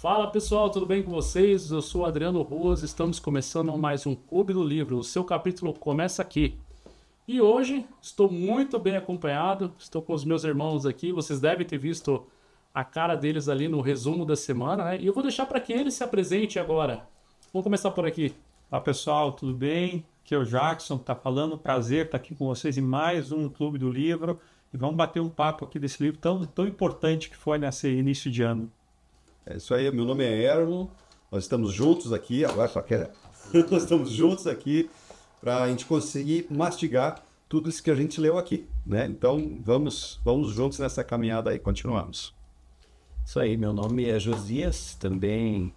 Fala pessoal, tudo bem com vocês? Eu sou o Adriano Ruas, estamos começando mais um Clube do Livro. O seu capítulo começa aqui. E hoje estou muito bem acompanhado, estou com os meus irmãos aqui. Vocês devem ter visto a cara deles ali no resumo da semana, né? E eu vou deixar para que eles se apresentem agora. Vamos começar por aqui. Olá pessoal, tudo bem? Aqui é o Jackson que está falando. Prazer estar aqui com vocês em mais um Clube do Livro. E vamos bater um papo aqui desse livro tão importante que foi nesse início de ano. É isso aí, meu nome é Erno, nós estamos juntos aqui, agora só que nós estamos juntos aqui para a gente conseguir mastigar tudo isso que a gente leu aqui, né? Então vamos juntos nessa caminhada aí, continuamos. Isso aí, meu nome é Josias, também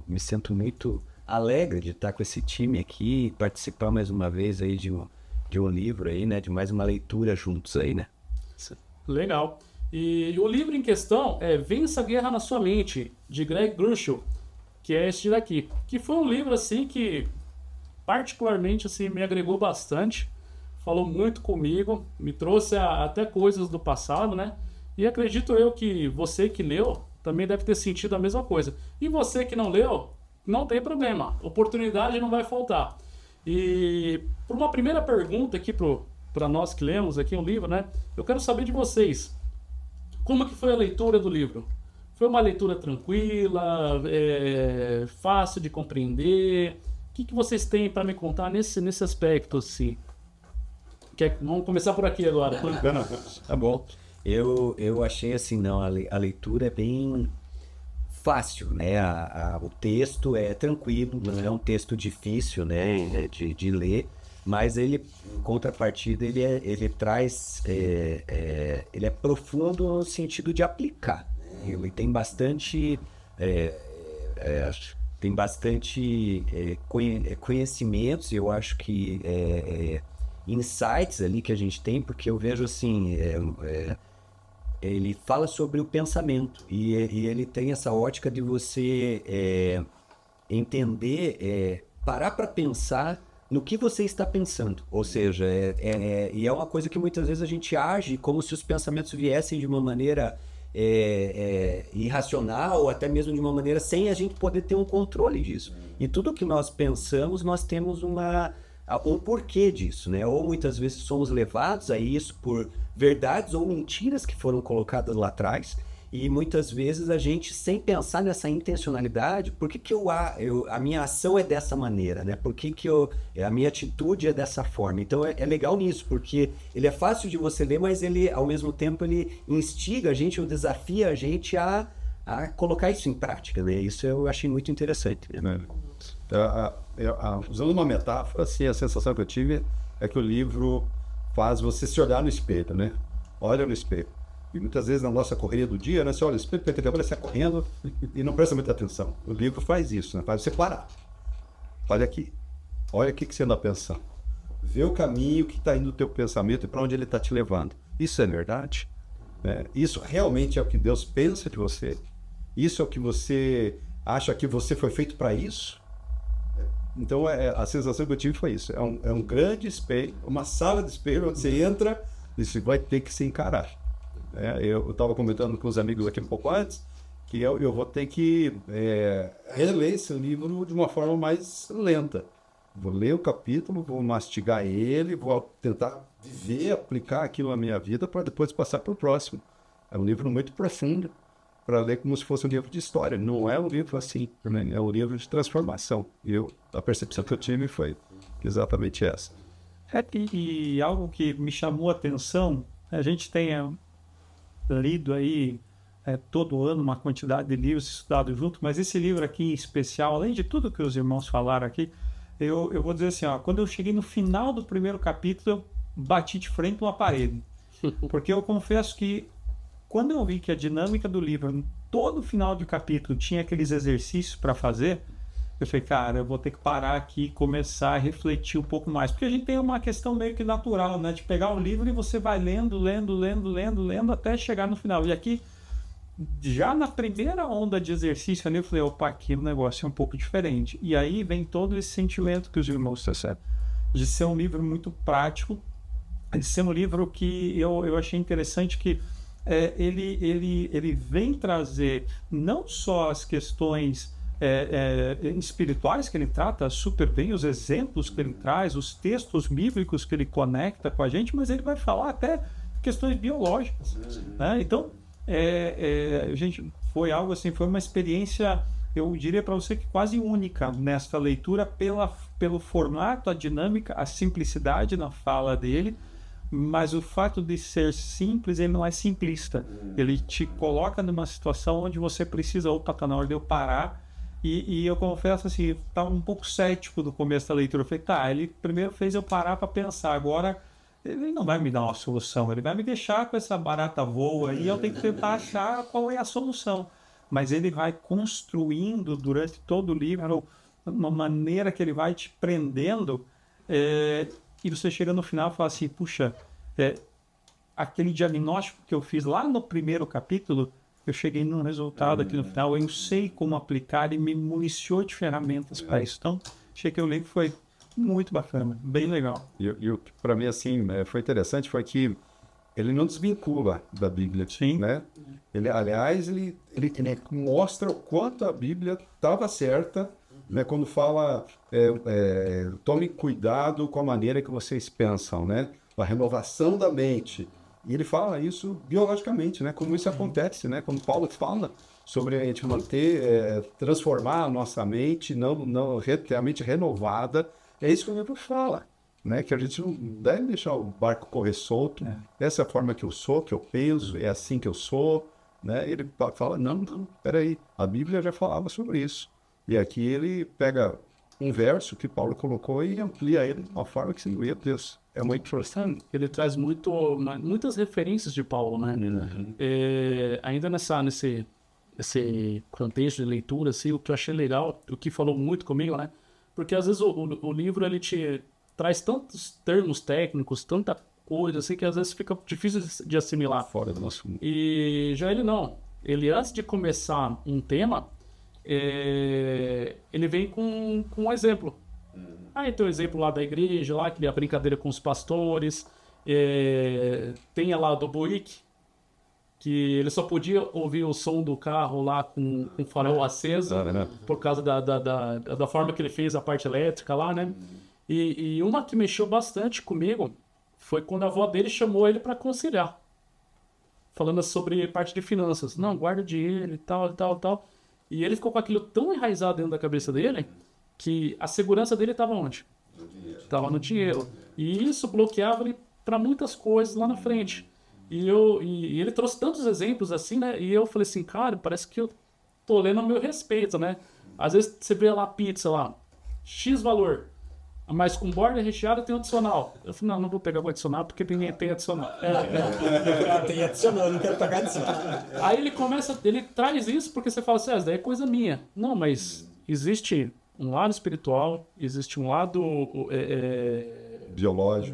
me sinto muito alegre de estar com esse time aqui e participar mais uma vez aí de um livro aí, né? De mais uma leitura juntos aí, né? Legal. E o livro em questão é Vença a Guerra na Sua Mente, de Greg Grunschel, que é este daqui. Que foi um livro, assim, que particularmente, assim, me agregou bastante. Falou muito comigo, me trouxe até coisas do passado, né? E acredito eu que você que leu também deve ter sentido a mesma coisa. E você que não leu, não tem problema. Oportunidade não vai faltar. E por uma primeira pergunta aqui para nós que lemos aqui o livro, né? Eu quero saber de vocês. Como que foi a leitura do livro? Foi uma leitura tranquila, fácil de compreender? O que vocês têm para me contar nesse aspecto, assim? Vamos começar por aqui agora. Tá bom. Eu achei assim, não, a leitura é bem fácil, né? O texto é tranquilo, não é um texto difícil, né? De ler. Mas ele, em contrapartida, ele traz, ele é profundo no sentido de aplicar. Ele tem bastante, conhecimentos, eu acho que insights ali que a gente tem, porque eu vejo assim, ele fala sobre o pensamento e ele tem essa ótica de você entender, parar para pensar no que você está pensando, ou seja, e é uma coisa que muitas vezes a gente age como se os pensamentos viessem de uma maneira irracional, ou até mesmo de uma maneira sem a gente poder ter um controle disso. E tudo que nós pensamos, nós temos um porquê disso, né? Ou muitas vezes somos levados a isso por verdades ou mentiras que foram colocadas lá atrás. E muitas vezes a gente, sem pensar nessa intencionalidade, por que a minha ação é dessa maneira, né? Por que a minha atitude é dessa forma? Então é legal nisso, porque ele é fácil de você ler, mas ele, ao mesmo tempo, ele instiga a gente, ou desafia a gente a colocar isso em prática, né? Isso eu achei muito interessante, né? Usando uma metáfora, assim, a sensação que eu tive é que o livro faz você se olhar no espelho, né? Olha no espelho. E muitas vezes na nossa correria do dia, né, você olha, você está correndo e não presta muita atenção. O livro faz isso, né? Faz você parar. Olha aqui. Olha o que você anda pensando. Vê o caminho que está indo o teu pensamento e para onde ele está te levando. Isso é verdade? Isso realmente é o que Deus pensa de você? Isso é o que você acha que você foi feito para isso? Então a sensação que eu tive foi isso. É um grande espelho, uma sala de espelho onde você entra e você vai ter que se encarar. Eu estava comentando com os amigos aqui um pouco antes que eu vou ter que reler esse livro de uma forma mais lenta. Vou ler o capítulo, vou mastigar ele, vou tentar viver, aplicar aquilo na minha vida para depois passar para o próximo. É um livro muito profundo para ler como se fosse um livro de história. Não é um livro assim, né? É um livro de transformação. A percepção que eu tive foi exatamente essa. E algo que me chamou a atenção, a gente tem lido aí todo ano uma quantidade de livros estudados junto, mas esse livro aqui em especial, além de tudo que os irmãos falaram aqui, eu vou dizer assim, quando eu cheguei no final do primeiro capítulo, eu bati de frente com uma parede. Porque eu confesso que quando eu vi que a dinâmica do livro, todo final de capítulo, tinha aqueles exercícios para fazer, eu falei, cara, eu vou ter que parar aqui e começar a refletir um pouco mais. Porque a gente tem uma questão meio que natural, né? De pegar um livro e você vai lendo até chegar no final. E aqui, já na primeira onda de exercício ali, eu falei, opa, aqui o negócio é um pouco diferente. E aí vem todo esse sentimento que os irmãos trouxeram, de ser um livro muito prático, de ser um livro que eu achei interessante que ele vem trazer não só as questões espirituais que ele trata super bem, os exemplos que ele traz, os textos bíblicos que ele conecta com a gente, mas ele vai falar até questões biológicas, né? Então, gente, foi algo assim, foi uma experiência, eu diria para você que quase única nesta leitura pelo formato, a dinâmica, a simplicidade na fala dele, mas o fato de ser simples, ele não é simplista. Ele te coloca numa situação onde você precisa, opa, tá na hora de eu parar. E eu confesso assim, eu estava um pouco cético no começo da leitura. Eu falei, tá, ele primeiro fez eu parar para pensar, agora ele não vai me dar uma solução, ele vai me deixar com essa barata voa e eu tenho que tentar achar qual é a solução. Mas ele vai construindo durante todo o livro uma maneira que ele vai te prendendo, e você chega no final e fala assim, puxa, aquele diagnóstico que eu fiz lá no primeiro capítulo, eu cheguei num resultado aqui no final, eu sei como aplicar e me municiou de ferramentas para isso. Então, achei que o livro foi muito bacana, bem legal. E para mim, assim, foi interessante, foi que ele não desvincula da Bíblia. Sim. Né? Aliás, ele mostra o quanto a Bíblia estava certa, né? Quando fala, tome cuidado com a maneira que vocês pensam, né? A renovação da mente. E ele fala isso biologicamente, né? Como isso acontece, né? Quando Paulo fala sobre a gente manter, transformar a nossa mente, não realmente renovada, é isso que o livro fala, né? Que a gente não deve deixar o barco correr solto. Dessa forma que eu sou, que eu penso, é assim que eu sou, né? Ele fala, não, peraí, a Bíblia já falava sobre isso. E aqui ele pega um verso que Paulo colocou e amplia ele de uma forma que, meu Deus, é muito interessante. Ele traz muitas referências de Paulo, né? Ainda nesse contexto de leitura, assim, o que eu achei legal, o que falou muito comigo, né? Porque às vezes o livro ele te traz tantos termos técnicos, tanta coisa, assim, que às vezes fica difícil de assimilar. Fora do nosso mundo. E já ele não. Ele, antes de começar um tema, ele vem com um exemplo. Aí tem o exemplo lá da igreja, lá, que é a brincadeira com os pastores. Tem lá do Buick, que ele só podia ouvir o som do carro lá com o farol aceso, por causa da forma que ele fez a parte elétrica lá, né? E uma que mexeu bastante comigo foi quando a avó dele chamou ele para aconselhar, falando sobre parte de finanças. Não, guarda dinheiro e tal, tal. E ele ficou com aquilo tão enraizado dentro da cabeça dele que a segurança dele estava onde? Estava no dinheiro. E isso bloqueava ele para muitas coisas lá na frente. E ele trouxe tantos exemplos assim, né? E eu falei assim, cara, parece que eu tô lendo a meu respeito, né? Às vezes você vê lá pizza lá, X valor, mas com borda recheada tem um adicional. Eu falei, não vou pegar o adicional porque tem adicional. Tem adicional, não quero pagar adicional. Aí ele traz isso porque você fala assim, isso daí é coisa minha. Não, mas existe um lado espiritual, existe um lado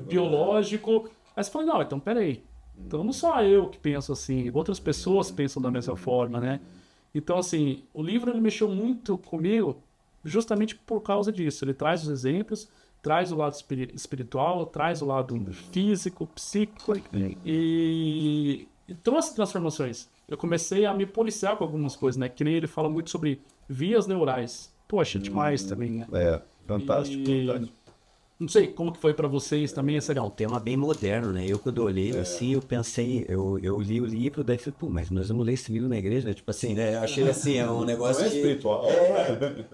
biológico. Aí você fala, não, então peraí. Então não só eu que penso assim, outras pessoas pensam da mesma forma, né? Então, assim, o livro ele mexeu muito comigo justamente por causa disso. Ele traz os exemplos, traz o lado espiritual, traz o lado físico, psíquico e trouxe transformações. Eu comecei a me policiar com algumas coisas, né? Que nem ele fala muito sobre vias neurais. Poxa, demais também, né? Fantástico. Não sei como que foi pra vocês também essa... É um tema bem moderno, né? Eu quando olhei assim, eu pensei, eu li o livro, daí falei, pô, mas nós vamos ler esse livro na igreja, né? Tipo assim, né? Eu achei assim, é um negócio não é espiritual.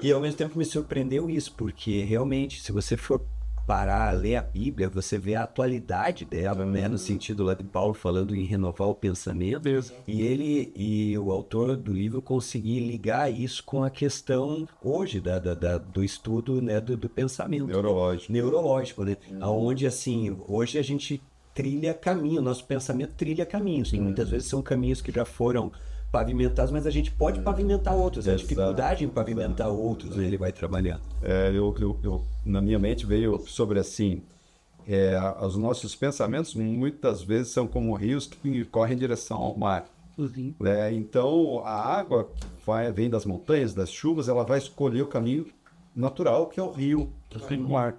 E ao mesmo tempo me surpreendeu isso, porque realmente, se você for parar a ler a Bíblia, você vê a atualidade dela, né? No sentido lá de Paulo falando em renovar o pensamento. Deus. E o autor do livro conseguir ligar isso com a questão hoje do estudo, né? do pensamento. Neurológico, né? Onde, assim, hoje a gente trilha caminho, nosso pensamento trilha caminhos. E muitas vezes são caminhos que já foram pavimentados, mas a gente pode pavimentar outros. A dificuldade em pavimentar outros, ele vai trabalhar. Na minha mente veio sobre assim, os nossos pensamentos muitas vezes são como rios que correm em direção ao mar. Então a água que vem das montanhas, das chuvas, ela vai escolher o caminho natural, que é o rio, que é o mar.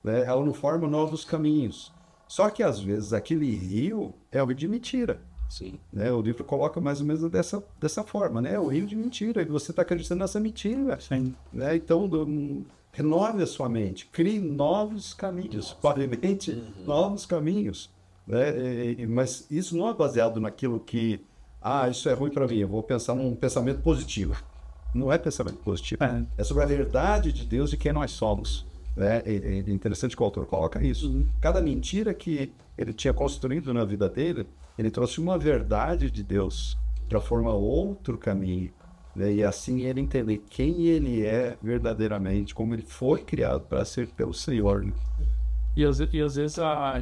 Ela não forma novos caminhos. Só que às vezes aquele rio é o de mentira. Sim. Né? O livro coloca mais ou menos dessa forma, né? O rio de mentira, e você está acreditando nessa mentira. Sim. Né? Então, renove a sua mente, crie novos caminhos, pavimente novos caminhos. Né? Mas isso não é baseado naquilo que, isso é ruim para mim, eu vou pensar num pensamento positivo. Não é pensamento positivo, é sobre a verdade de Deus e quem nós somos. Né? É interessante que o autor coloca isso. Cada mentira que ele tinha construído na vida dele, ele trouxe uma verdade de Deus para formar outro caminho. Né? E assim ele entender quem ele é verdadeiramente, como ele foi criado para ser pelo Senhor. Né? E às vezes,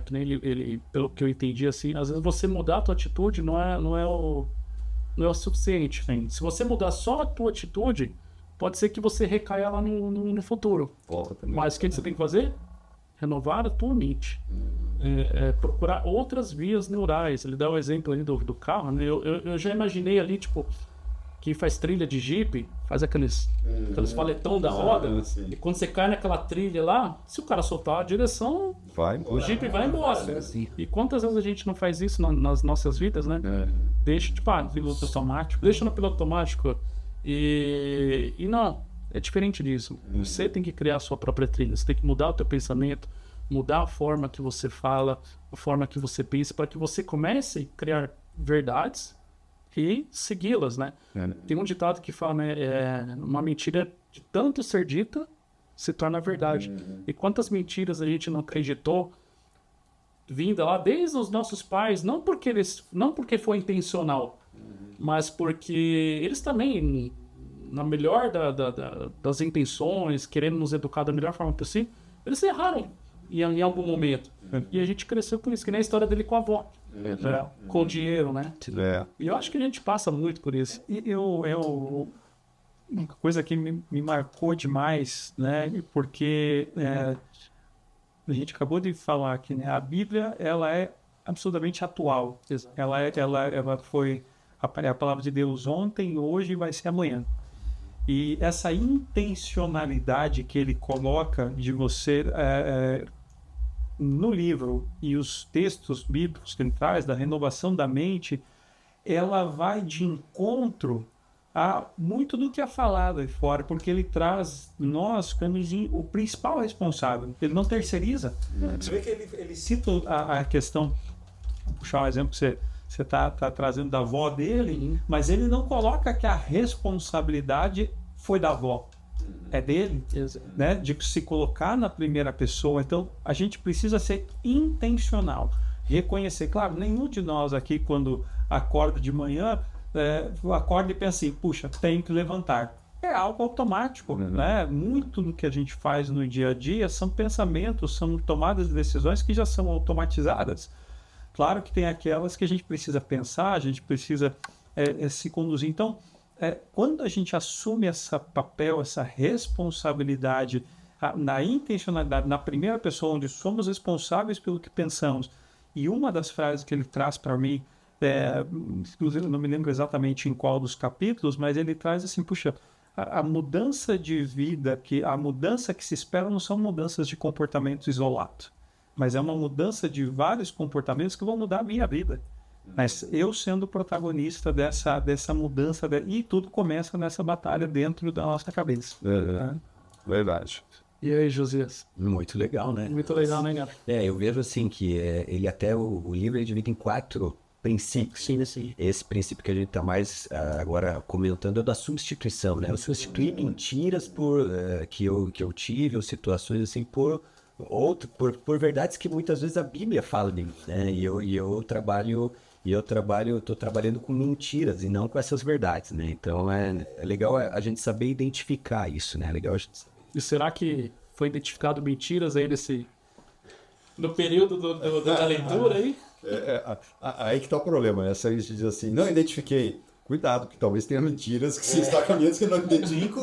que nem ele, pelo que eu entendi, assim, às vezes você mudar a tua atitude não é o suficiente. Né? Se você mudar só a tua atitude, pode ser que você recaia lá no futuro. Mas o que você tem que fazer? Renovar a tua mente. Procurar outras vias neurais. Ele dá o exemplo ali do carro. Né? Eu já imaginei ali, tipo, quem faz trilha de Jeep, faz aqueles paletão da roda, e quando você cai naquela trilha lá, se o cara soltar a direção, o Jeep vai embora. E quantas vezes a gente não faz isso nas nossas vidas, né? Deixa, tipo, no piloto automático. Deixa no piloto automático. E não, é diferente disso. Você tem que criar a sua própria trilha, você tem que mudar o teu pensamento, mudar a forma que você fala, a forma que você pensa, para que você comece a criar verdades e segui-las, né? Tem um ditado que fala, né? Uma mentira de tanto ser dita se torna verdade. E quantas mentiras a gente não acreditou vinda lá desde os nossos pais, não porque foi intencional, mas porque eles também, na melhor das intenções, querendo nos educar da melhor forma possível, eles erraram em algum momento. E a gente cresceu com isso, que nem a história dele com a avó. Com o dinheiro, né? E eu acho que a gente passa muito por isso. E uma coisa que me marcou demais, né? Porque a gente acabou de falar aqui, né? A Bíblia, ela é absolutamente atual. Exato. Ela foi a palavra de Deus ontem, hoje e vai ser amanhã. E essa intencionalidade que ele coloca de você no livro e os textos bíblicos que ele traz, da renovação da mente, ela vai de encontro a muito do que é falado aí fora, porque ele traz nós como o principal responsável. Ele não terceiriza. Você vê que ele cita a questão, vou puxar um exemplo que você está trazendo da avó dele, mas ele não coloca que a responsabilidade foi da avó. É dele, né? De se colocar na primeira pessoa. Então, a gente precisa ser intencional. Reconhecer. Claro, nenhum de nós aqui, quando acorda de manhã, acorda e pensa assim, puxa, tenho que levantar. É algo automático, né? Muito do que a gente faz no dia a dia são pensamentos, são tomadas de decisões que já são automatizadas. Claro que tem aquelas que a gente precisa pensar, a gente precisa se conduzir. Então, quando a gente assume esse papel, essa responsabilidade na intencionalidade, na primeira pessoa, onde somos responsáveis pelo que pensamos, e uma das frases que ele traz para mim, inclusive não me lembro exatamente em qual dos capítulos, mas ele traz assim, puxa, a mudança de vida, a mudança que se espera não são mudanças de comportamento isolado, mas é uma mudança de vários comportamentos que vão mudar a minha vida. Mas eu sendo protagonista dessa mudança, e tudo começa nessa batalha dentro da nossa cabeça. Verdade. E aí, Josias? Muito legal, né? Muito legal, né, cara? Eu vejo assim que ele até o livro ele divide em 4 princípios. Sim. Esse princípio que a gente está mais agora comentando é o da substituição, né? Eu substituí mentiras que eu tive, ou situações assim, por verdades que muitas vezes a Bíblia fala de mim, né? E eu estou trabalhando com mentiras e não com essas verdades, né? Então é legal a gente saber identificar isso, né? É legal a gente saber. E será que foi identificado mentiras aí no período da leitura aí? Aí que está o problema, né? Se a gente diz assim, não identifiquei, cuidado, que talvez tenha mentiras que você está caminhando que eu não identifico.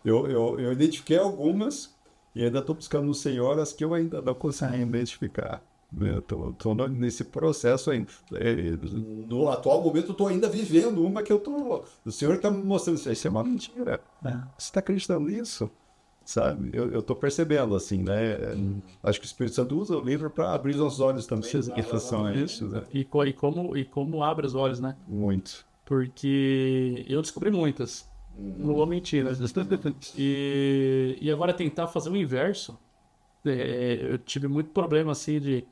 Eu identifiquei algumas e ainda estou buscando no Senhor as que eu ainda não consegui identificar. Estou nesse processo ainda. No atual momento, eu estou ainda vivendo uma que o Senhor está me mostrando. Isso é uma mentira. Você está acreditando nisso? sabe? Eu tô percebendo, assim, né? Acho que o Espírito Santo usa o livro para abrir os nossos olhos também em relação a isso, né? E como abre os olhos, né? Muito. Porque eu descobri muitas. Não vou mentir, né? E agora tentar fazer o inverso. Eu tive muito problema, assim,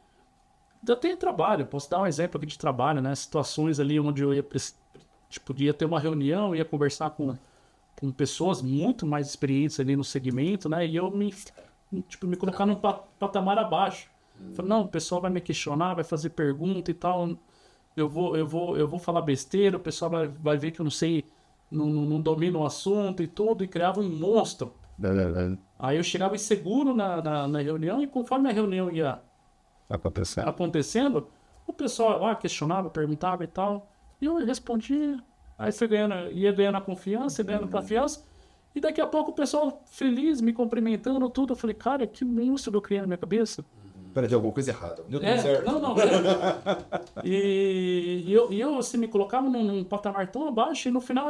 eu tenho trabalho, posso dar um exemplo aqui de trabalho, né? Situações ali onde eu ia ter uma reunião, ia conversar com pessoas muito mais experientes ali no segmento, né? E eu me colocar num patamar abaixo. Falei, não, o pessoal vai me questionar, vai fazer pergunta e tal. Eu vou falar besteira, o pessoal vai ver que eu não sei, não domino o assunto e tudo, e criava um monstro. Aí eu chegava inseguro na reunião, e conforme a reunião ia acontecendo, o pessoal questionava, perguntava e tal, e eu respondia. Aí ia ganhando a confiança, e daqui a pouco o pessoal feliz, me cumprimentando, tudo. Eu falei, cara, que monstro eu criei na minha cabeça. Peraí, tem alguma coisa errada. Deu tudo certo. Não. E eu assim, me colocava num patamar tão abaixo, e no final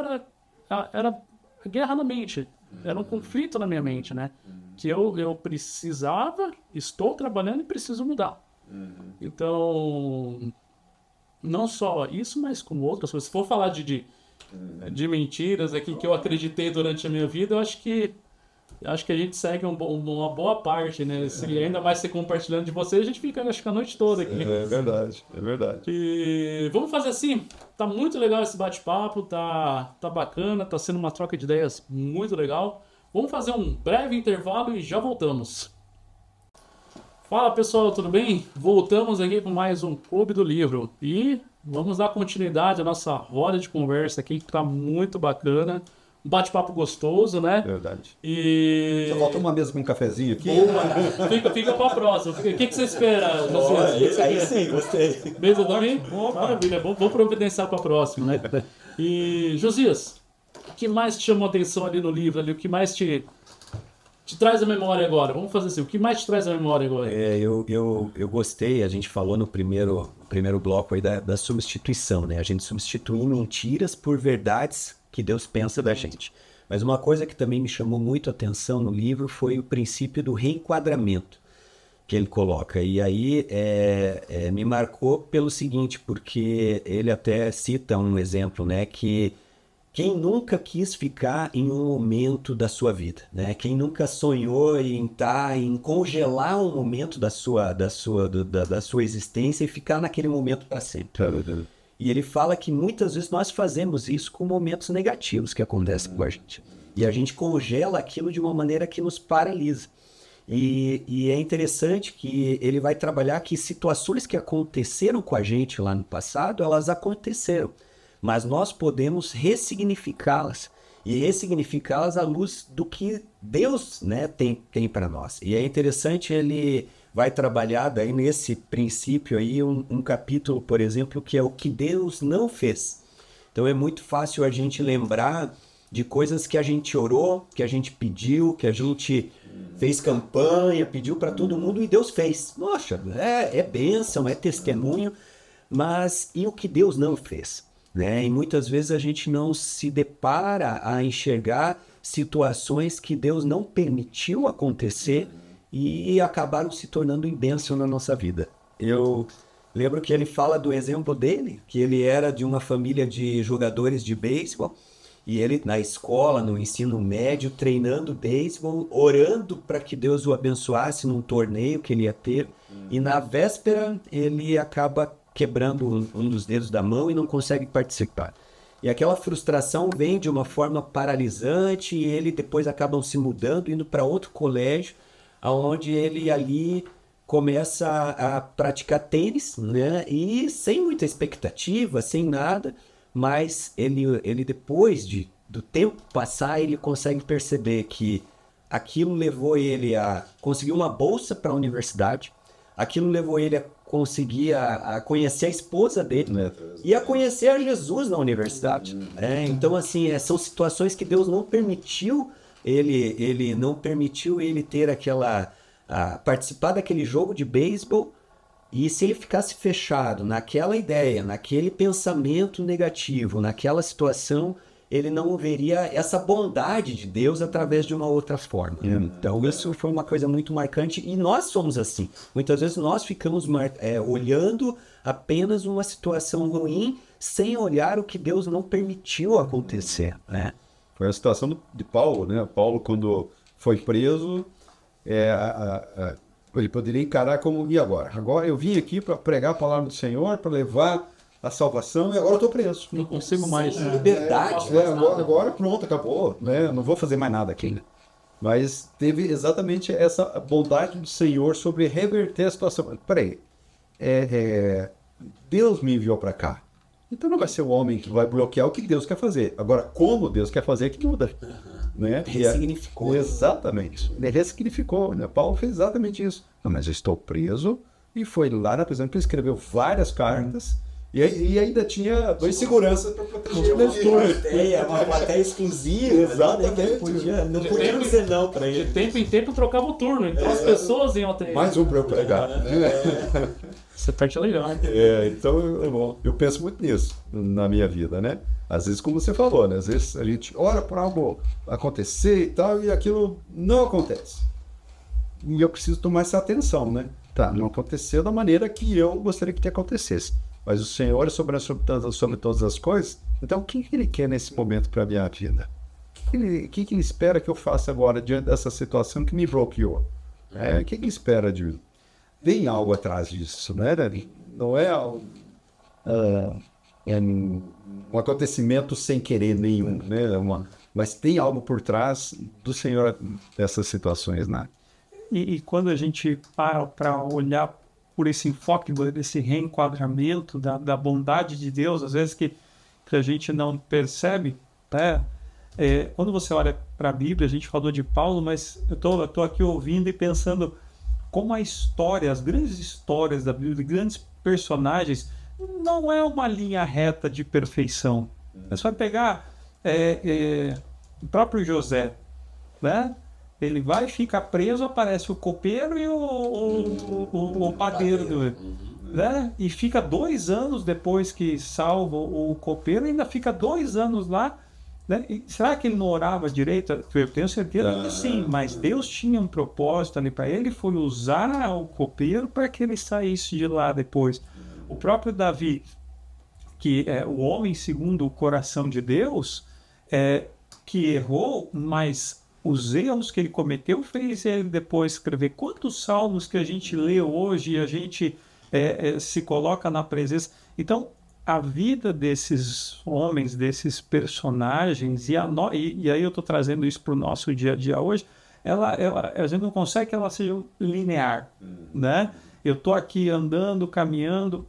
era guerra na mente. Era um conflito na minha mente, né? Que eu precisava, estou trabalhando e preciso mudar. Então, não só isso, mas como outras coisas. Se for falar de mentiras aqui que eu acreditei durante a minha vida, eu acho que a gente segue uma boa parte, né? Se ainda mais se compartilhando de vocês, a gente fica, acho que a noite toda aqui. É verdade. E vamos fazer assim, tá muito legal esse bate-papo, tá bacana, tá sendo uma troca de ideias muito legal. Vamos fazer um breve intervalo e já voltamos. Fala pessoal, tudo bem? Voltamos aqui com mais um Clube do Livro e vamos dar continuidade à nossa roda de conversa aqui, que tá muito bacana. Um bate-papo gostoso, né? Verdade. E... Só falta uma mesa com um cafezinho aqui. Boa. Fica pra próxima. O que você espera, Josias? Aí sim, gostei. Mesa também? Maravilha, vou providenciar pra próxima, né? E, Josias, o que mais te chamou a atenção ali no livro? Ali, o que mais te traz a memória agora? Vamos fazer assim, o que mais te traz a memória agora? Eu gostei, a gente falou no primeiro bloco aí da substituição, né? A gente substituiu mentiras por verdades que Deus pensa da gente. Mas uma coisa que também me chamou muito a atenção no livro foi o princípio do reenquadramento que ele coloca. E aí me marcou pelo seguinte, porque ele até cita um exemplo, né? Que quem nunca quis ficar em um momento da sua vida, né? Quem nunca sonhou em congelar um momento da sua existência e ficar naquele momento para sempre. E ele fala que muitas vezes nós fazemos isso com momentos negativos que acontecem com a gente. E a gente congela aquilo de uma maneira que nos paralisa. E é interessante que ele vai trabalhar que situações que aconteceram com a gente lá no passado, elas aconteceram. Mas nós podemos ressignificá-las. E ressignificá-las à luz do que Deus, né, tem para nós. E é interessante, ele vai trabalhar daí nesse princípio aí um capítulo, por exemplo, que é o que Deus não fez. Então é muito fácil a gente lembrar de coisas que a gente orou, que a gente pediu, que a gente fez campanha, pediu para todo mundo e Deus fez. Nossa, é bênção, é testemunho, mas e o que Deus não fez? Né? E muitas vezes a gente não se depara a enxergar situações que Deus não permitiu acontecer e acabaram se tornando em bênção na nossa vida. Eu lembro que ele fala do exemplo dele, que ele era de uma família de jogadores de beisebol, e ele na escola, no ensino médio, treinando beisebol, orando para que Deus o abençoasse num torneio que ele ia ter, e na véspera ele acaba quebrando um dos dedos da mão e não consegue participar. E aquela frustração vem de uma forma paralisante, e ele depois acabam se mudando, indo para outro colégio, onde ele ali começa a praticar tênis, né? E sem muita expectativa, sem nada, mas ele depois do tempo passar, ele consegue perceber que aquilo levou ele a conseguir uma bolsa para a universidade, aquilo levou ele a conseguir a conhecer a esposa dele, né? E a conhecer a Jesus na universidade. Então, assim, são situações que Deus não permitiu ele não permitiu ele ter participar daquele jogo de beisebol, e se ele ficasse fechado naquela ideia, naquele pensamento negativo, naquela situação, ele não veria essa bondade de Deus através de uma outra forma. Então, isso foi uma coisa muito marcante, e nós somos assim. Muitas vezes nós ficamos olhando apenas uma situação ruim, sem olhar o que Deus não permitiu acontecer, né? Foi a situação de Paulo, né? Paulo, quando foi preso, ele poderia encarar como, e agora? Agora eu vim aqui para pregar a palavra do Senhor, para levar a salvação, e agora eu estou preso. Não consigo mais. Liberdade. Agora pronto, acabou, né? Não vou fazer mais nada aqui. Mas teve exatamente essa bondade do Senhor sobre reverter a situação. Peraí, Deus me enviou para cá. Então não vai ser o homem que vai bloquear o que Deus quer fazer. Agora, como Deus quer fazer, é que muda. Né? Ressignificou. Exatamente. Ele ressignificou. Né? Paulo fez exatamente isso. Não, mas eu estou preso, e foi lá na prisão que ele escreveu várias cartas, e ainda tinha 2 seguranças para proteger o leitor. Uma plateia exclusiva. Exatamente. Não podia dizer não para ele. De tempo em tempo trocava o turno, então as pessoas iam até ele. Mais um para eu pregar. Essa parte é legal. Então eu penso muito nisso na minha vida, né? Às vezes, como você falou, né? Às vezes a gente ora para algo acontecer e tal, e aquilo não acontece. E eu preciso tomar essa atenção, né? Tá, não aconteceu da maneira que eu gostaria que acontecesse. Mas o Senhor é soberano sobre todas as coisas. Então, o que Ele quer nesse momento para a minha vida? O que Ele espera que eu faça agora diante dessa situação que me bloqueou? O que Ele espera de mim? Tem algo atrás disso, né, Dani? Não é um acontecimento sem querer nenhum, né? Mas tem algo por trás do Senhor dessas situações, né? E quando a gente para olhar por esse enfoque, desse reenquadramento da bondade de Deus, às vezes que a gente não percebe, né? Quando você olha para a Bíblia, a gente falou de Paulo, mas eu tô aqui ouvindo e pensando como a história, as grandes histórias da Bíblia, grandes personagens, não é uma linha reta de perfeição. Você vai pegar o próprio José, né? Ele vai ficar preso, aparece o copeiro e o padeiro, né? E fica 2 anos depois que salva o copeiro, ainda fica 2 anos lá, né? E será que ele não orava direito? Eu tenho certeza que sim, mas Deus tinha um propósito ali para ele, foi usar o copeiro para que ele saísse de lá depois. O próprio Davi, que é o homem segundo o coração de Deus, que errou, mas os erros que ele cometeu fez ele depois escrever. Quantos salmos que a gente lê hoje e a gente se coloca na presença. Então, a vida desses homens, desses personagens, e aí eu estou trazendo isso para o nosso dia a dia hoje, a gente não consegue que ela seja linear, né? Eu estou aqui andando, caminhando,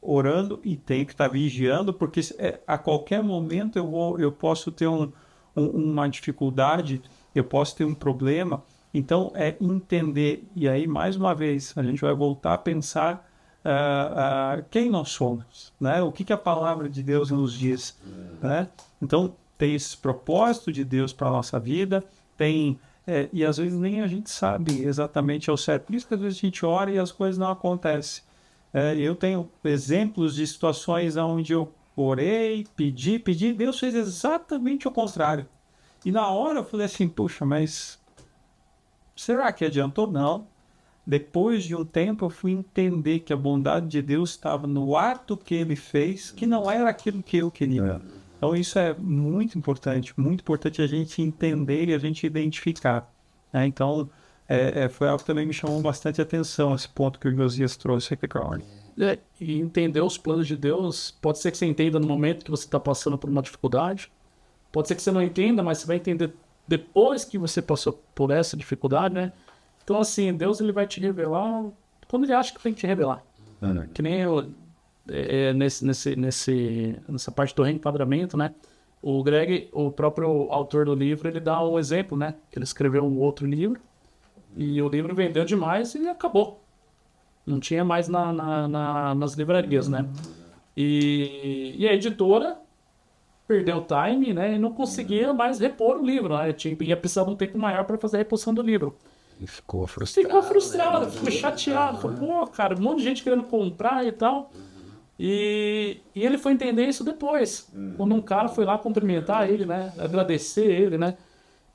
orando, e tenho que estar vigiando, porque a qualquer momento eu posso ter uma dificuldade, eu posso ter um problema. Então, entender, e aí, mais uma vez, a gente vai voltar a pensar quem nós somos, né? O que a palavra de Deus nos diz, né? Então, tem esse propósito de Deus para a nossa vida, e às vezes nem a gente sabe exatamente ao certo. Por isso que às vezes a gente ora e as coisas não acontecem. Eu tenho exemplos de situações onde eu orei, pedi, Deus fez exatamente o contrário. E na hora eu falei assim, puxa, mas será que adiantou? Não. Depois de um tempo eu fui entender que a bondade de Deus estava no ato que ele fez, que não era aquilo que eu queria. Então isso é muito importante a gente entender e a gente identificar, né? Então foi algo que também me chamou bastante atenção, esse ponto que o Josias trouxe aqui para a E entender os planos de Deus, pode ser que você entenda no momento que você está passando por uma dificuldade, pode ser que você não entenda, mas você vai entender depois que você passou por essa dificuldade, né? Então, assim, Deus ele vai te revelar quando ele acha que tem que te revelar. Que nem nessa parte do reenquadramento, né? O Greg, o próprio autor do livro, ele dá um exemplo, né? Que ele escreveu um outro livro e o livro vendeu demais e acabou. Não tinha mais nas livrarias, né? E a editora perdeu o time, né? E não conseguia mais repor o livro, né? Ia precisar de um tempo maior para fazer a reposição do livro. E ficou frustrado. Ficou chateado. Ficou chateado. Falou, pô, cara, um monte de gente querendo comprar e tal. E ele foi entender isso depois, quando um cara foi lá cumprimentar ele, né? Agradecer ele, né?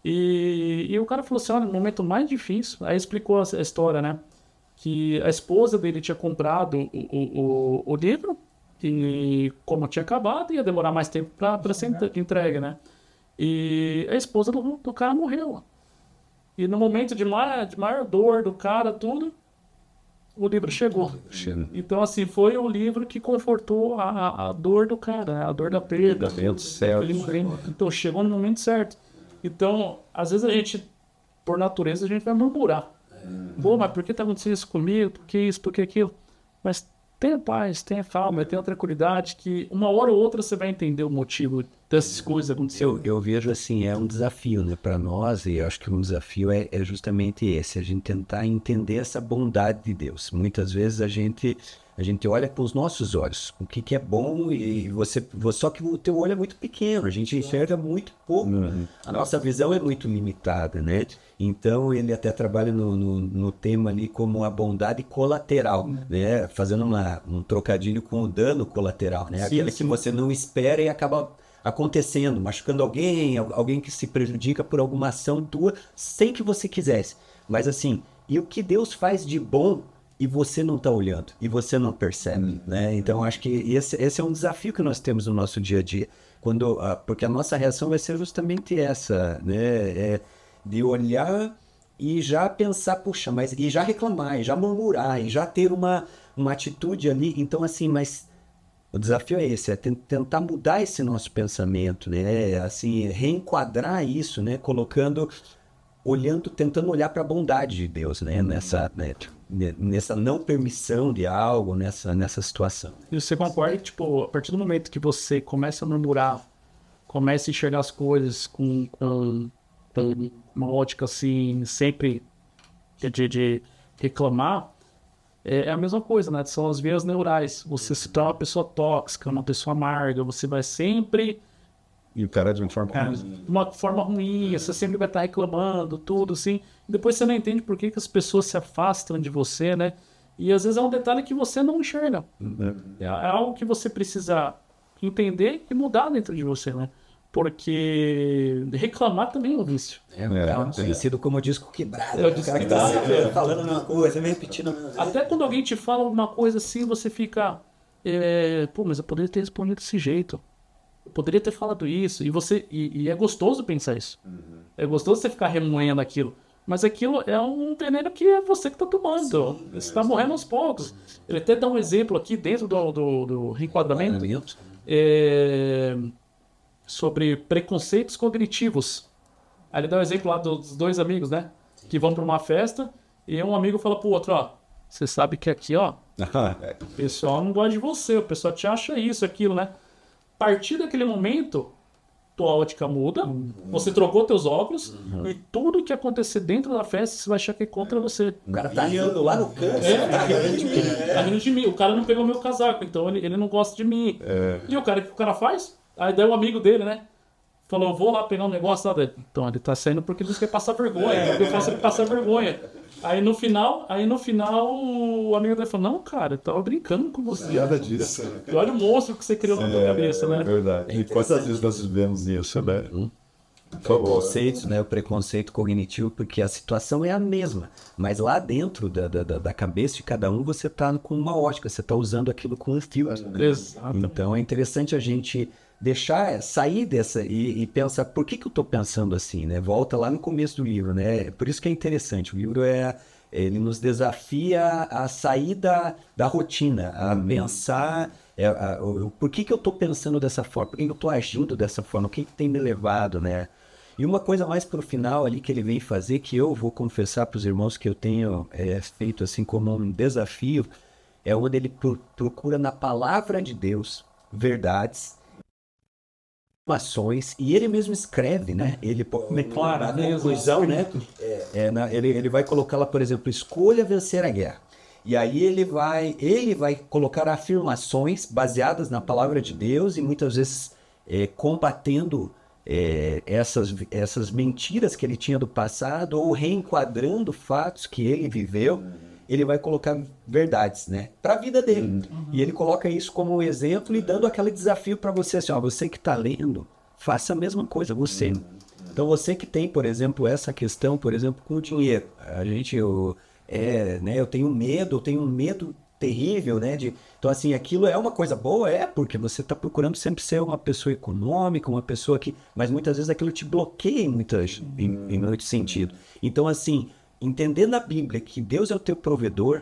E o cara falou assim, olha, no momento mais difícil, aí explicou a história, né? Que a esposa dele tinha comprado o livro, e como tinha acabado, ia demorar mais tempo para ser entregue, né? E a esposa do cara morreu. E no momento de maior dor do cara, tudo, o livro chegou. Então, assim, foi o livro que confortou a dor do cara, né? A dor da perda. Então, chegou no momento certo. Então, às vezes a gente, por natureza, a gente vai murmurar. Pô, mas por que tá acontecendo isso comigo? Por que isso? Por que aquilo? Mas tenha paz, tenha calma, tenha tranquilidade, que uma hora ou outra você vai entender o motivo dessas coisas acontecendo. Eu vejo assim, é um desafio, né, para nós, e eu acho que um desafio é justamente esse, a gente tentar entender essa bondade de Deus. Muitas vezes a gente olha com os nossos olhos, o que é bom, e só que o teu olho é muito pequeno, a gente enxerga muito pouco, a nossa visão é muito limitada, né? Então ele até trabalha no tema ali como a bondade colateral, né? Fazendo um trocadilho com o dano colateral, né? Aquele que você não espera e acaba acontecendo, machucando alguém que se prejudica por alguma ação tua sem que você quisesse. Mas assim, e o que Deus faz de bom e você não está olhando, e você não percebe, né? Então acho que esse é um desafio que nós temos no nosso dia a dia, porque a nossa reação vai ser justamente essa, né? De olhar e já pensar, puxa, e já reclamar, e já murmurar, e já ter uma atitude ali. Então assim, mas o desafio é esse, é tentar mudar esse nosso pensamento, né? Assim, reenquadrar isso, né? Tentando olhar para a bondade de Deus, né? Nessa não permissão de algo, nessa situação. E você concorda que, tipo, a partir do momento que você começa a murmurar, começa a enxergar as coisas com uma ótica assim, sempre de reclamar, é a mesma coisa, né? São as vias neurais. Você se torna uma pessoa tóxica, uma pessoa amarga, você vai sempre... E o cara de uma forma ruim, você sempre vai estar reclamando, tudo assim. E depois você não entende por que as pessoas se afastam de você, né? E às vezes é um detalhe que você não enxerga. É algo que você precisa entender e mudar dentro de você, né? Porque reclamar também é um vício. Conhecido como disco quebrado. O cara que tá falando uma coisa, repetindo. Até quando alguém te fala alguma coisa assim, você fica... pô, mas eu poderia ter respondido desse jeito. Eu poderia ter falado isso. E é gostoso pensar isso. É gostoso você ficar remoendo aquilo. Mas aquilo é um veneno que é você que está tomando. Você está morrendo aos poucos. Ele até dá um exemplo aqui dentro do reenquadramento. Sobre preconceitos cognitivos. Aí ele dá um exemplo lá dos dois amigos, né? Que vão para uma festa e um amigo fala pro outro, ó, você sabe que aqui, ó, o pessoal não gosta de você, o pessoal te acha isso, aquilo, né? A partir daquele momento, tua ótica muda, você trocou teus óculos e tudo que acontecer dentro da festa, você vai achar que é contra você. O cara tá rindo lá no canto. Tá rindo de mim. O cara não pegou meu casaco, então ele não gosta de mim. E o que o cara faz? Aí daí o amigo dele, né? Falou, vou lá pegar um negócio lá dele. Então ele tá saindo porque ele quer passar vergonha. Porque eu faço ele passar vergonha. Aí no final o amigo dele falou, não, cara, eu tava brincando com você. Nada disso. E olha o monstro que você criou na tua cabeça, né? É verdade. E quantas vezes nós vivemos isso, né? Preconceitos, né? O preconceito cognitivo, porque a situação é a mesma. Mas lá dentro da cabeça de cada um, você tá com uma ótica, você tá usando aquilo com um filtro. Então é interessante a gente sair dessa e pensar, por que eu tô pensando assim, né? Volta lá no começo do livro, né? Por isso que é interessante. O livro ele nos desafia a sair da rotina, a pensar por que eu tô pensando dessa forma, por que eu tô agindo dessa forma, o que tem me levado, né? E uma coisa mais pro final ali que ele vem fazer, que eu vou confessar pros irmãos que eu tenho feito assim como um desafio, é onde ele procura na palavra de Deus verdades, informações, e ele mesmo escreve, né? Ele declara a conclusão, né? Ele vai colocar lá, por exemplo, escolha vencer a guerra. E aí ele vai colocar afirmações baseadas na palavra de Deus e muitas vezes combatendo essas mentiras que ele tinha do passado ou reenquadrando fatos que ele viveu. ele vai colocar verdades, né, para a vida dele. E ele coloca isso como um exemplo e dando aquele desafio para você, assim, ó, você que está lendo, faça a mesma coisa, você. Então você que tem, por exemplo, essa questão, por exemplo, com o dinheiro. Eu tenho um medo terrível, né? Então, assim, aquilo é uma coisa boa, porque você está procurando sempre ser uma pessoa econômica, uma pessoa que... Mas muitas vezes aquilo te bloqueia em muito sentido. Então, assim, entender na Bíblia que Deus é o teu provedor,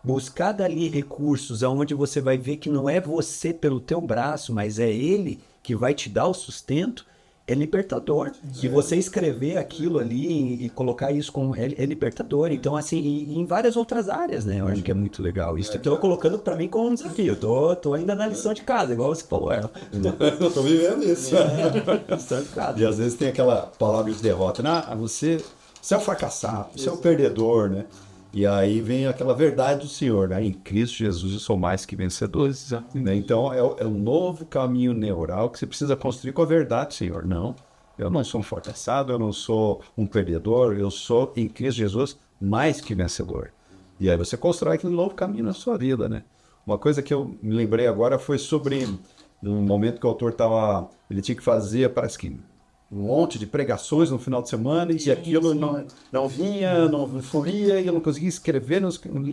buscar dali recursos aonde você vai ver que não é você pelo teu braço, mas é Ele que vai te dar o sustento, é libertador. E você escrever aquilo ali e colocar isso como é libertador. Então, assim, e em várias outras áreas, né? Eu acho que é muito legal isso. Eu tô colocando pra mim como um desafio. Eu tô ainda na lição de casa, igual você falou. Eu tô vivendo isso. Lição de casa. E às vezes tem aquela palavra de derrota, né? Você é um fracassado, você é um perdedor, né? E aí vem aquela verdade do Senhor, né? Em Cristo Jesus eu sou mais que vencedor. Né? Então é um novo caminho neural que você precisa construir com a verdade, Senhor. Não, eu não sou um fracassado, eu não sou um perdedor, eu sou em Cristo Jesus mais que vencedor. E aí você constrói aquele novo caminho na sua vida, né? Uma coisa que eu me lembrei agora foi sobre um momento que o autor ele tinha que fazer, parece que um monte de pregações no final de semana e aquilo não vinha, não fluía, e eu não conseguia escrever,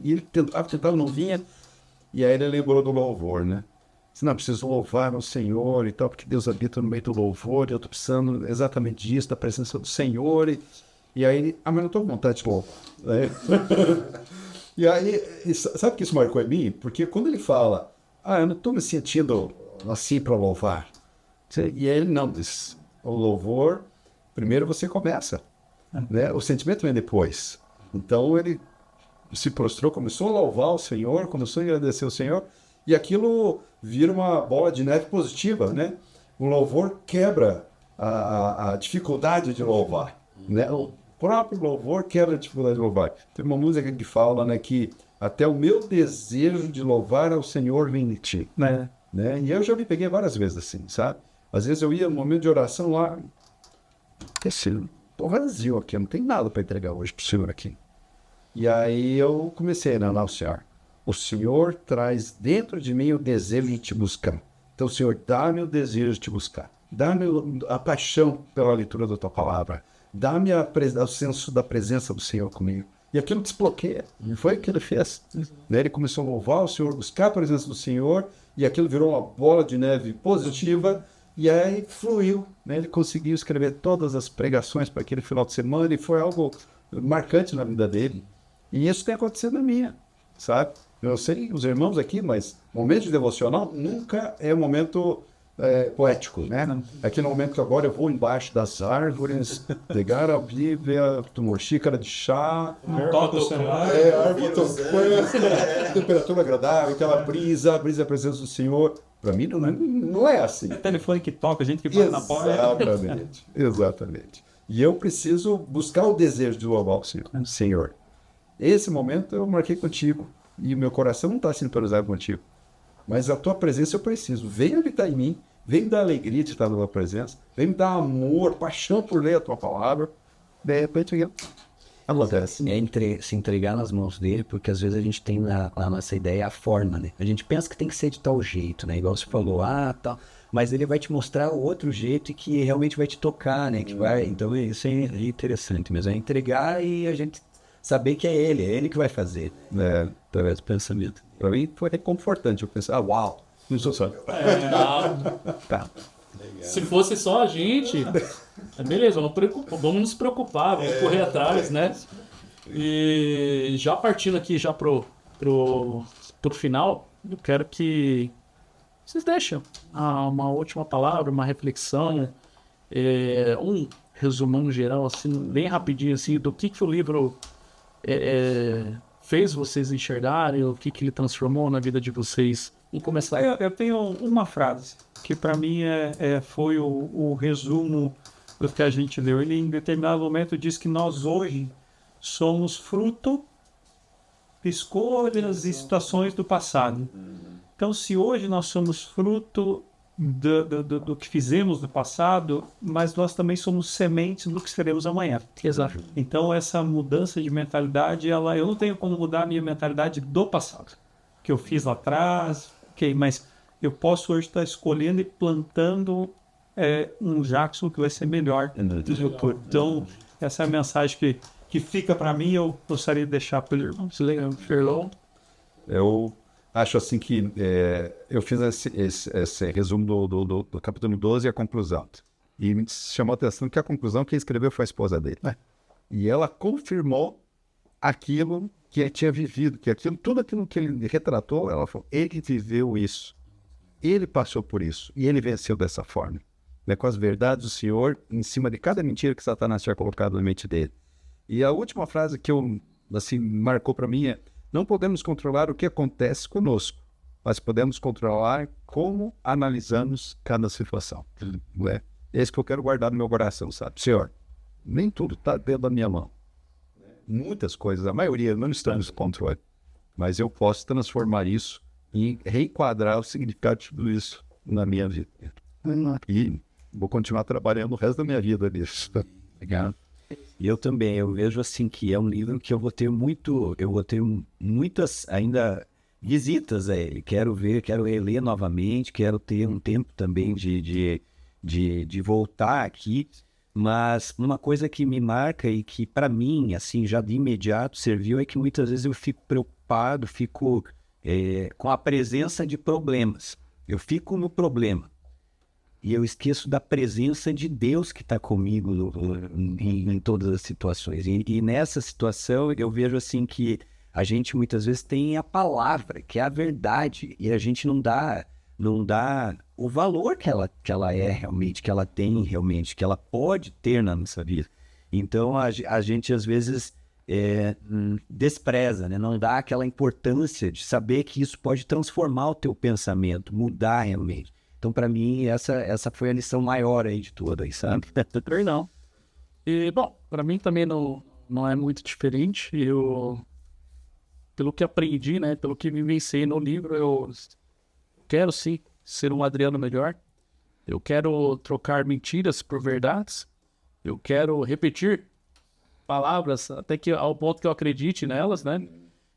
e ele tentava, não vinha. E aí ele lembrou do louvor, né? Disse, não, preciso louvar o Senhor e tal, porque Deus habita no meio do louvor, e eu estou precisando exatamente disso, da presença do Senhor. E aí ele, mas não estou com vontade de louvar. Né? E aí, sabe que isso marcou em mim? Porque quando ele fala, eu não estou me sentindo assim para louvar. E aí ele não diz, o louvor, primeiro você começa, né? O sentimento vem depois. Então ele se prostrou, começou a louvar o Senhor, começou a agradecer o Senhor, e aquilo vira uma bola de neve positiva, né? O louvor quebra a dificuldade de louvar, né? O próprio louvor quebra a dificuldade de louvar. Tem uma música que fala, né, que até o meu desejo de louvar ao Senhor vem de ti, né? E eu já me peguei várias vezes assim, sabe? Às vezes eu ia no momento de oração lá, estou vazio aqui, não tem nada para entregar hoje para o Senhor aqui. E aí eu comecei a anunciar. O Senhor traz dentro de mim o desejo de te buscar. Então, Senhor, dá-me o desejo de te buscar. Dá-me a paixão pela leitura da tua palavra. Dá-me o senso da presença do Senhor comigo. E aquilo desbloqueia. E foi o que ele fez. Ele começou a louvar o Senhor, buscar a presença do Senhor, e aquilo virou uma bola de neve positiva. E aí fluiu, né? Ele conseguiu escrever todas as pregações para aquele final de semana e foi algo marcante na vida dele. E isso tem acontecido na minha, sabe? Eu sei os irmãos aqui, mas momento de devocional nunca é um momento poético, né? Aquele momento que agora eu vou embaixo das árvores, pegar a Bíblia, tomar uma xícara de chá, Toca o celular. árvore tocando, temperatura agradável, aquela brisa, a presença do Senhor. Para mim não é assim. Telefone que toca, gente que bate na porta. Exatamente. E eu preciso buscar o desejo de louvar o Senhor. Esse momento eu marquei contigo. E o meu coração não está sendo pesado contigo. Mas a tua presença eu preciso. Vem habitar em mim. Vem me dar alegria de estar na tua presença. Vem me dar amor, paixão por ler a tua palavra. De repente, acontece. Se entregar nas mãos dele, porque às vezes a gente tem na nossa ideia a forma, né? A gente pensa que tem que ser de tal jeito, né? Igual você falou, tal. Mas ele vai te mostrar o outro jeito e que realmente vai te tocar, né? Então isso é interessante mesmo. É entregar e a gente saber que é ele que vai fazer. Através do pensamento. Para mim foi reconfortante. Eu pensei, uau, não sou só. Tá. Se fosse só a gente, beleza, vamos nos preocupar, vamos correr atrás, né? E já partindo aqui já pro final, eu quero que vocês deixem uma última palavra, uma reflexão, um resumão geral, assim, bem rapidinho, assim, do que o livro fez vocês enxergarem, o que ele transformou na vida de vocês. Vamos começar. Eu tenho uma frase que para mim foi o resumo do que a gente leu. Ele em determinado momento diz que nós hoje somos fruto de escolhas e situações do passado. Então, se hoje nós somos fruto do que fizemos no passado, mas nós também somos sementes do que seremos amanhã. Exato. Então, essa mudança de mentalidade, eu não tenho como mudar a minha mentalidade do passado, que eu fiz lá atrás, ok, mas eu posso hoje estar escolhendo e plantando um Jackson que vai ser melhor. Então, essa é a mensagem que fica para mim, eu gostaria de deixar para o irmão. Fernão. Eu acho assim que eu fiz esse resumo do capítulo 12 e a conclusão. E me chamou a atenção que a conclusão quem escreveu foi a esposa dele. E ela confirmou aquilo que ele tinha vivido, que tudo aquilo que ele retratou, ela falou, ele viveu isso. Ele passou por isso. E ele venceu dessa forma. Com as verdades do Senhor em cima de cada mentira que Satanás tinha colocado na mente dele. E a última frase que marcou para mim é: não podemos controlar o que acontece conosco, mas podemos controlar como analisamos cada situação. É esse que eu quero guardar no meu coração, sabe? Senhor, nem tudo está dentro da minha mão. Muitas coisas, a maioria não está no controle. Mas eu posso transformar isso e reenquadrar o significado de tudo isso na minha vida. E vou continuar trabalhando o resto da minha vida nisso. Legal. E eu também, eu vejo assim que é um livro que eu vou ter muitas ainda visitas a ele. Quero reler novamente, quero ter um tempo também de voltar aqui. Mas uma coisa que me marca e que para mim, assim, já de imediato serviu é que muitas vezes eu fico preocupado, com a presença de problemas. Eu fico no problema. E eu esqueço da presença de Deus que está comigo em todas as situações. E nessa situação eu vejo assim que a gente muitas vezes tem a palavra, que é a verdade, e a gente não dá o valor que ela é realmente, que ela tem realmente, que ela pode ter na nossa vida. Então a gente às vezes despreza, né? Não dá aquela importância de saber que isso pode transformar o teu pensamento, mudar realmente. Então, para mim, essa foi a lição maior aí de tudo, aí, sabe? Não. E, bom, para mim também não é muito diferente. Pelo que aprendi, né? Pelo que vivenciei no livro, eu quero, sim, ser um Adriano melhor. Eu quero trocar mentiras por verdades. Eu quero repetir palavras até que ao ponto que eu acredite nelas, né?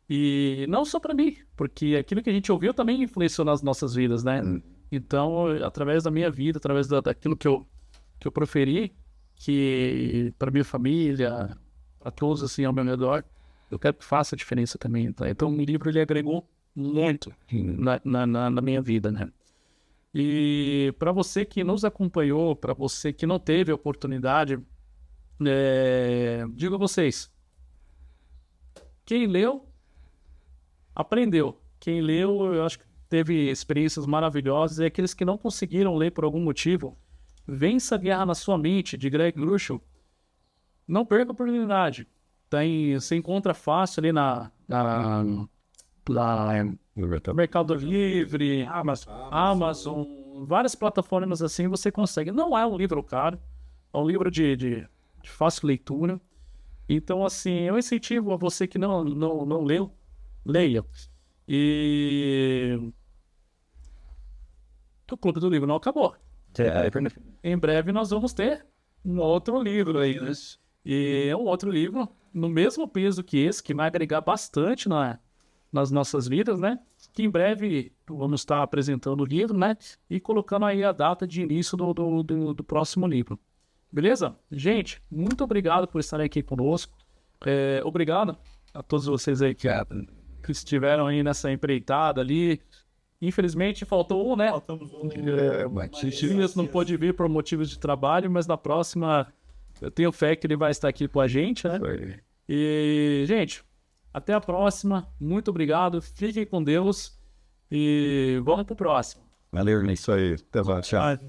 E não só para mim, porque aquilo que a gente ouviu também influenciou nas nossas vidas, né? Então, através da minha vida, através daquilo que eu proferi, que para minha família, para todos assim ao meu redor, eu quero que faça a diferença também. Tá? Então, o livro ele agregou muito na minha vida, né? E para você que nos acompanhou, para você que não teve a oportunidade, digo a vocês, quem leu, aprendeu. Quem leu, eu acho que teve experiências maravilhosas, e aqueles que não conseguiram ler por algum motivo, Vença a Guerra na Sua Mente, de Greg Grushel. Não perca a oportunidade. Você encontra fácil ali no Mercado Livre, Amazon, várias plataformas assim você consegue. Não é um livro caro, é um livro de fácil leitura. Então, assim, eu incentivo a você que não leu, leia. E o Clube do Livro não acabou. Em breve nós vamos ter um outro livro aí, né? E é um outro livro no mesmo peso que esse, que vai agregar bastante nas nossas vidas, né? Que em breve vamos estar apresentando o livro, né? E colocando aí a data de início do próximo livro. Beleza? Gente, muito obrigado por estarem aqui conosco. Obrigado a todos vocês aí que estiveram aí nessa empreitada ali. Infelizmente faltou um, né? Faltamos um. O não pôde vir por motivos de trabalho, mas na próxima eu tenho fé que ele vai estar aqui com a gente, né? E, gente, até a próxima. Muito obrigado. Fiquem com Deus e vamos pro próximo. Valeu, é isso aí. Até mais. Tchau.